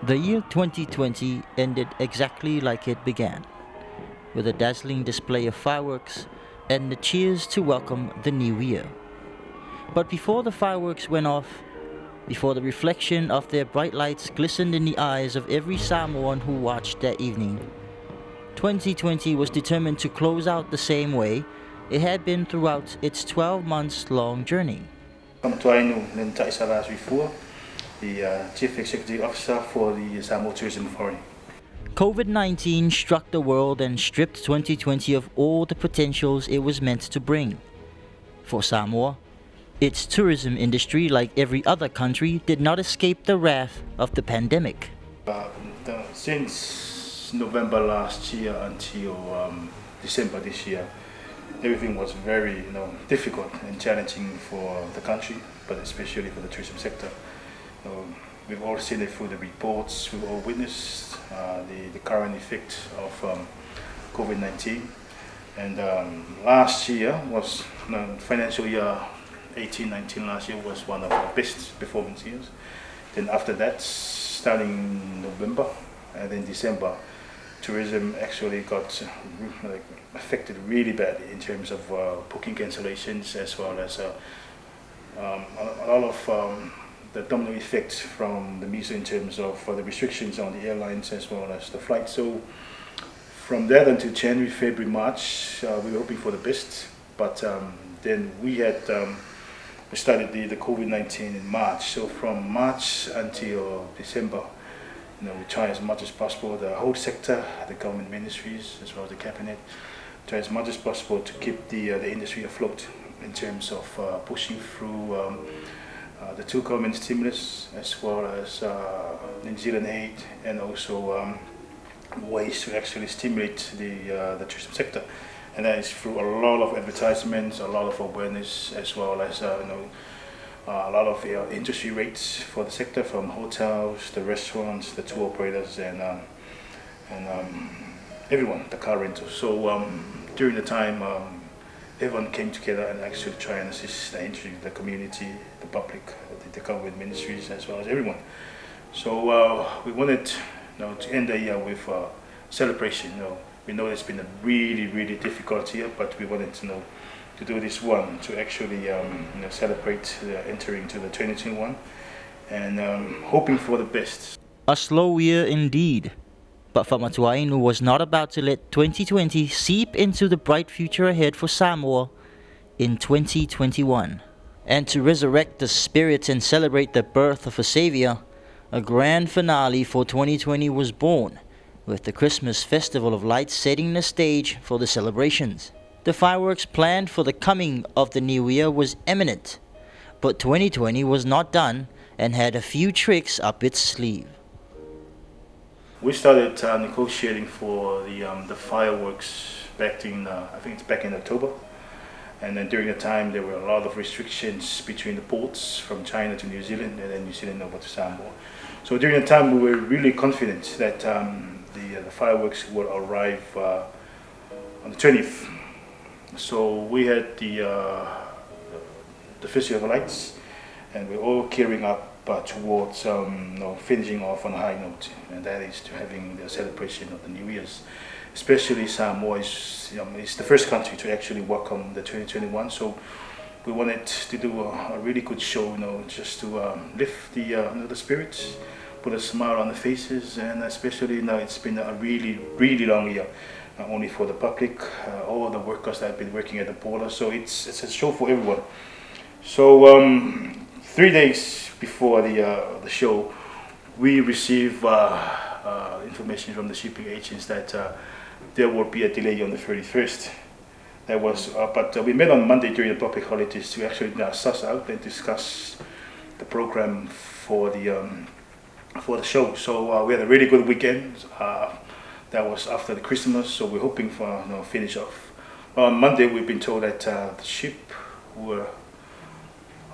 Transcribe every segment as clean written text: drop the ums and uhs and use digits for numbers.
The year 2020 ended exactly like it began, with a dazzling display of fireworks and the cheers to welcome the new year. But before the fireworks went off, before the reflection of their bright lights glistened in the eyes of every Samoan who watched that evening, 2020 was determined to close out the same way it had been throughout its 12 months long journey. Come to Ainu Nenta Isaras before the Chief Executive Officer for the Samoa Tourism Authority. COVID 19 struck the world and stripped 2020 of all the potentials it was meant to bring. For Samoa, its tourism industry, like every other country, did not escape the wrath of the pandemic. Since November last year until December this year, everything was very difficult and challenging for the country, but especially for the tourism sector. We've all seen it through the reports, we've all witnessed the current effect of COVID-19. And last year was, financial year 18-19 last year was one of our best performance years. Then after that, starting November and then December, tourism actually got affected really badly in terms of booking cancellations, as well as a lot of the domino effect from the MISA in terms of the restrictions on the airlines as well as the flights. So from that until January, February, March, we were hoping for the best, but then we had we started the COVID-19 in March. So from March until December, we try as much as possible, the whole sector, the government ministries, as well as the cabinet, try as much as possible to keep the industry afloat in terms of pushing through the two government stimulus, as well as New Zealand aid, and also ways to actually stimulate the tourism sector. And that is through a lot of advertisements, a lot of awareness, as well as a lot of industry rates for the sector, from hotels, the restaurants, the tour operators, and everyone, the car rentals. So during the time, everyone came together and actually try and assist the industry, the community, the public, the government ministries, as well as everyone. So we wanted to end the year with celebration. We know it's been a really, really difficult year, but we wanted to do this one to actually celebrate entering to the 2021 and hoping for the best. A slow year indeed, but Famatuainu was not about to let 2020 seep into the bright future ahead for Samoa in 2021. And to resurrect the spirit and celebrate the birth of a savior, a grand finale for 2020 was born, with the Christmas Festival of Lights setting the stage for the celebrations. The fireworks planned for the coming of the new year was imminent, but 2020 was not done and had a few tricks up its sleeve. We started negotiating for the fireworks back in, I think it's back in October. And then during the time, there were a lot of restrictions between the ports from China to New Zealand, and then New Zealand over to Samoa. So during the time, we were really confident that the fireworks would arrive on the 20th. So we had the Festival of Lights, and we're all gearing up towards finishing off on a high note, and that is to having the celebration of the New Year's. Especially Samoa is the first country to actually welcome the 2021. So we wanted to do a really good show, just to lift the spirits, put a smile on the faces, and especially it's been a really, really long year. Not only for the public, all the workers that have been working at the border. So it's a show for everyone. So 3 days before the show, we received information from the shipping agents that there will be a delay on the 31st. That was, but we met on Monday during the public holidays to actually suss out and discuss the program for the show. So we had a really good weekend. That was after the Christmas, so we're hoping for finish off. On Monday, we've been told that the ship will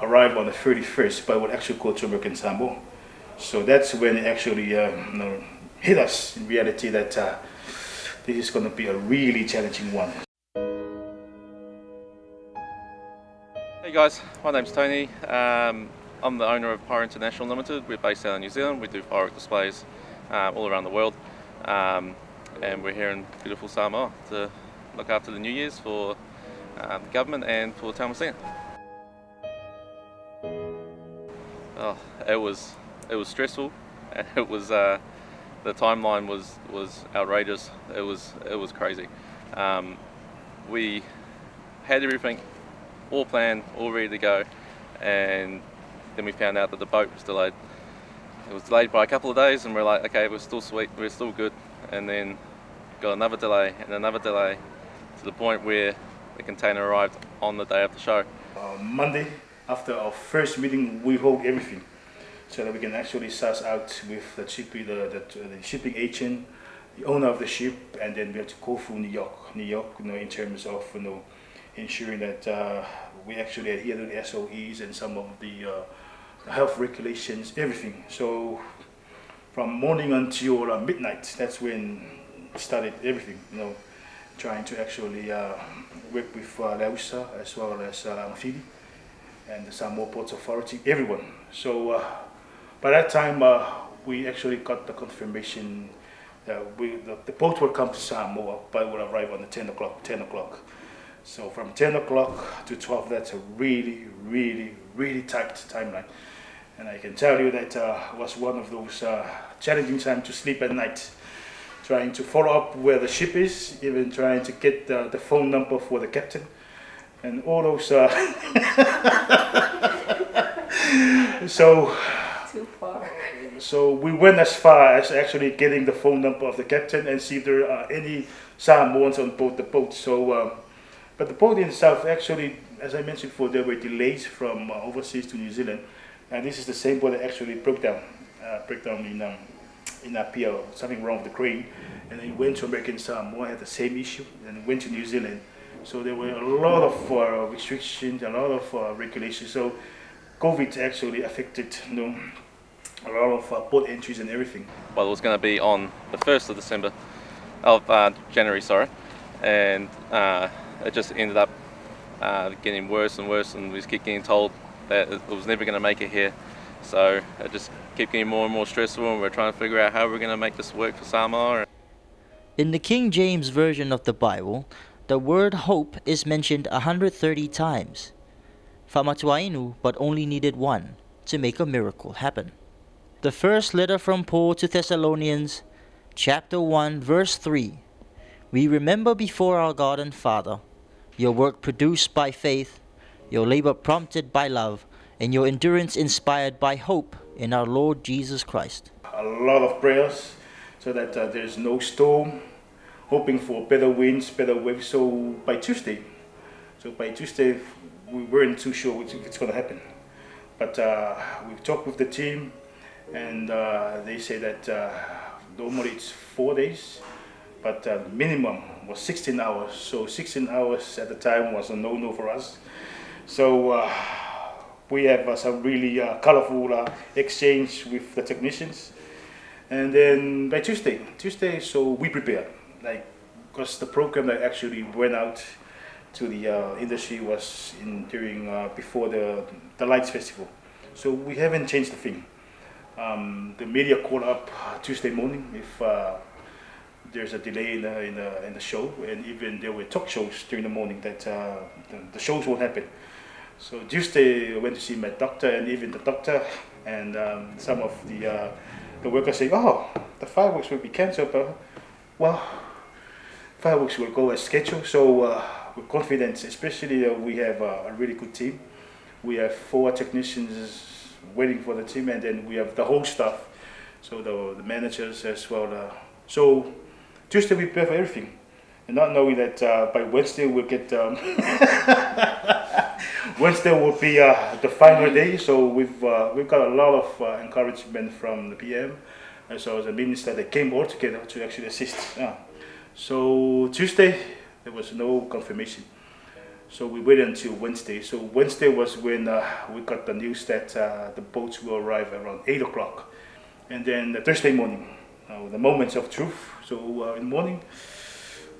arrive on the 31st, but will actually go to American Samoa. So that's when it actually hit us in reality that this is going to be a really challenging one. Hey guys, my name's Tony. I'm the owner of Pyro International Limited. We're based out in New Zealand. We do firework displays all around the world, and we're here in beautiful Samoa to look after the New Year's for the government and for Taumasinga. Oh, it was stressful, and it was the timeline was outrageous. It was crazy. We had everything all planned, all ready to go, and then we found out that the boat was delayed. It was delayed by a couple of days, and we're like, okay, we're still sweet, we're still good, and then got another delay and another delay to the point where the container arrived on the day of the show. Monday, after our first meeting, we hold everything so that we can actually start out with the shipping agent, the owner of the ship, and then we have to go through New York, in terms of ensuring that we actually adhere to the SOEs and some of the health regulations, everything. So from morning until midnight, that's when started everything. Trying to actually work with Lausa as well as Amphili and the Samoa Ports Authority, everyone. So by that time, we actually got the confirmation that the boat will come to Samoa, but it will arrive on the 10 o'clock. So from 10 o'clock to 12, that's a really, really, really tight timeline. And I can tell you that was one of those challenging times to sleep at night, trying to follow up where the ship is, even trying to get the phone number for the captain, and all those. So. Too far. So we went as far as actually getting the phone number of the captain and see if there are any Samoans on board the boat. So, but the boat in itself actually, as I mentioned before, there were delays from overseas to New Zealand, and this is the same boat that actually broke down in Apia, something wrong with the crane, and then it went to American Samoa, had the same issue, and it went to New Zealand. So there were a lot of restrictions, a lot of regulations. So COVID actually affected, a lot of port entries and everything. Well, it was going to be on the 1st of January, and it just ended up getting worse and worse, and we just keep getting told that it was never going to make it here. So it just kept getting more and more stressful, and we're trying to figure out how we're going to make this work for Samoa. In the King James Version of the Bible, the word hope is mentioned 130 times. Famatuainu but only needed one to make a miracle happen. The first letter from Paul to Thessalonians, chapter 1, verse 3. We remember before our God and Father your work produced by faith, your labor prompted by love, and your endurance inspired by hope in our Lord Jesus Christ. A lot of prayers so that there's no storm, hoping for better winds, better waves. So by Tuesday, we weren't too sure if it's going to happen. But we've talked with the team, and they say that normally it's 4 days, but minimum was 16 hours. So 16 hours at the time was a no-no for us. So we have some really colorful exchange with the technicians. And then by Tuesday, so we prepared, because the program that actually went out to the industry was before the Lights Festival. So we haven't changed the thing. The media called up Tuesday morning if there's a delay in the show, and even there were talk shows during the morning that the shows won't happen. So Tuesday I went to see my doctor, and even the doctor and some of the workers say, "Oh, the fireworks will be cancelled," but well, fireworks will go as scheduled. So we're confident, especially we have a really good team. We have 4 technicians waiting for the team, and then we have the whole staff, so the managers as well. So Tuesday we prepare for everything, and not knowing that by Wednesday we'll get Wednesday will be the final day. So we've got a lot of encouragement from the PM as well as the minister that came all together to actually assist. So Tuesday there was no confirmation. So we waited until Wednesday. So Wednesday was when we got the news that the boats will arrive around 8 o'clock. And then Thursday morning, the moments of truth. So in the morning,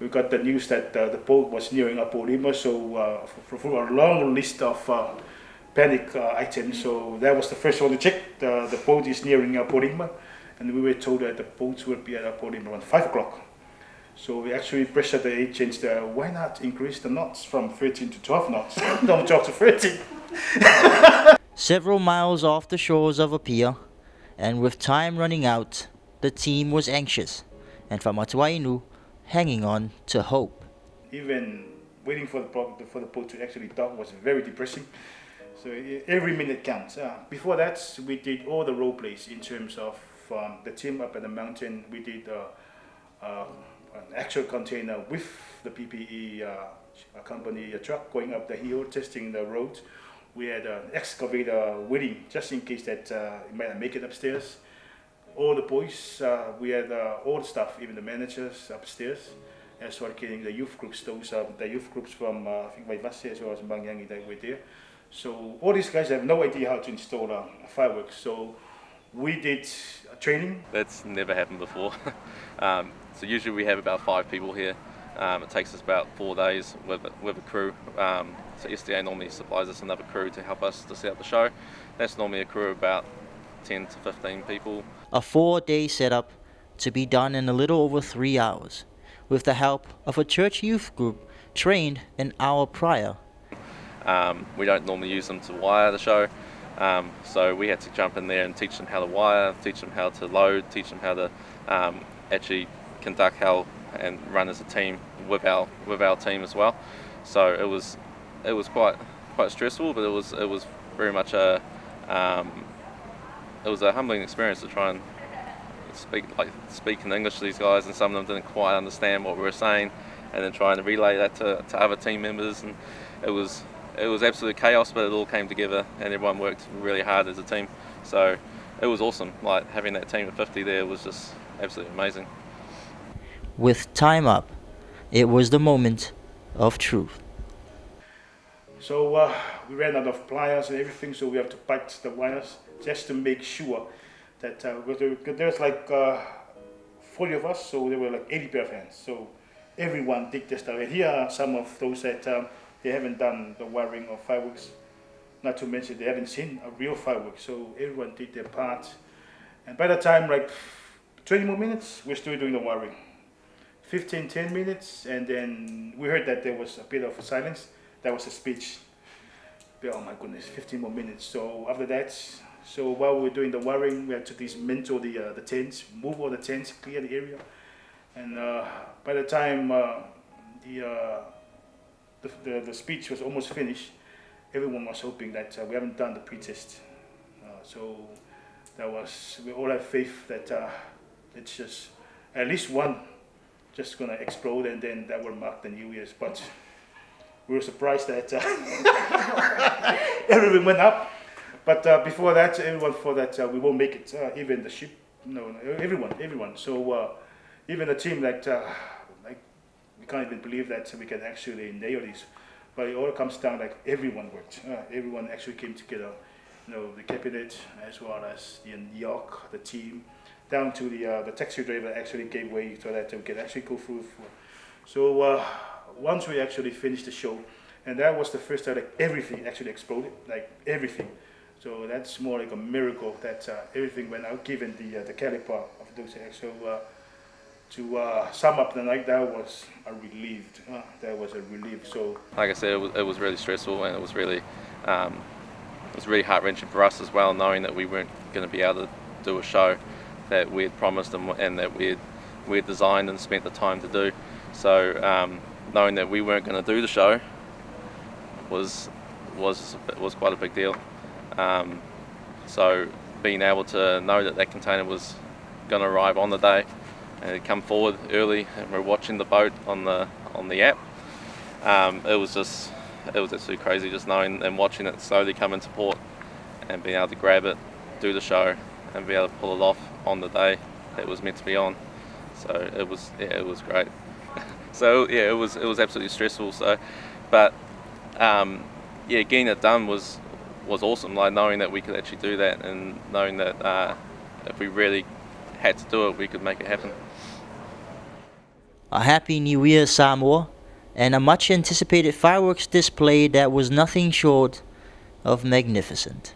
we got the news that the boat was nearing Apo Lima. So for a long list of panic item. So that was the first one to check. The boat is nearing Porima, and we were told that the boats will be at Porima around 5 o'clock. So we actually pressured the agents why not increase the knots from 13 to 12 knots? Don't 12 to 13. Several miles off the shores of Apia, and with time running out, the team was anxious, and Famatuainu hanging on to hope. Even waiting for the boat to actually dock was very depressing. So every minute counts. Before that, we did all the role plays in terms of the team up at the mountain. We did an actual container with the PPE company truck going up the hill, testing the road. We had an excavator waiting just in case that it might not make it upstairs. All the boys, we had all the staff, even the managers upstairs, as well as getting the youth groups, the youth groups from I think Vaivase as well as Bangyangi that were there. So all these guys have no idea how to install fireworks. So we did training. That's never happened before. So usually we have about 5 people here. It takes us about 4 days with a crew. So SDA normally supplies us another crew to help us to set up the show. That's normally a crew of about 10 to 15 people. A 4-day setup to be done in a little over 3 hours, with the help of a church youth group trained an hour prior. We don't normally use them to wire the show, so we had to jump in there and teach them how to wire, teach them how to load, teach them how to actually conduct and run as a team with our team as well. So it was quite stressful, but it was very much a humbling experience to try and speak in English to these guys, and some of them didn't quite understand what we were saying, and then trying to relay that to other team members, and it was absolute chaos, but it all came together and everyone worked really hard as a team. So it was awesome. Like having that team of 50 there was just absolutely amazing. With time up, it was the moment of truth. So we ran out of pliers and everything, so we have to bite the wires just to make sure that there's like 40 of us, so there were like 80 pair of hands. So everyone did their stuff. And here are some of those that they haven't done the wiring of fireworks, not to mention they haven't seen a real firework. So everyone did their part. And by the time like 20 more minutes, we're still doing the wiring. 10 minutes, and then we heard that there was a bit of silence. That was a speech. Oh my goodness, 15 more minutes. So after that, so while we were doing the wiring, we had to dismantle the tents, move all the tents, clear the area. And by the time the speech was almost finished, everyone was hoping that we haven't done the pre-test. So we all have faith that it's just at least one just gonna explode, and then that will mark the New Year's. But we were surprised that everything went up. But before that, everyone thought that we won't make it. Even the ship, no, everyone. So even the team that we can't even believe that we can actually nail this. But it all comes down like everyone worked. Everyone actually came together. The cabinet as well as the yacht, the team, down to the taxi driver actually gave way so that we could actually go through. So once we actually finished the show, and that was the first time like everything actually exploded, like everything. So that's more like a miracle that everything went out, given the caliber of those acts. So to sum up the night, that was a relief. So like I said, it was really stressful, and it was really heart-wrenching for us as well, knowing that we weren't going to be able to do a show that we had promised and that we had designed and spent the time to do. So knowing that we weren't going to do the show was quite a big deal. So being able to know that container was going to arrive on the day, and it come forward early, and we're watching the boat on the app, it was absolutely crazy, just knowing and watching it slowly come into port, and being able to grab it, do the show, and be able to pull it off on the day that it was meant to be on. So it was great. So yeah, it was absolutely stressful. So, but getting it done was awesome. Like knowing that we could actually do that, and knowing that if we really had to do it, we could make it happen. A happy New Year, Samoa, and a much anticipated fireworks display that was nothing short of magnificent.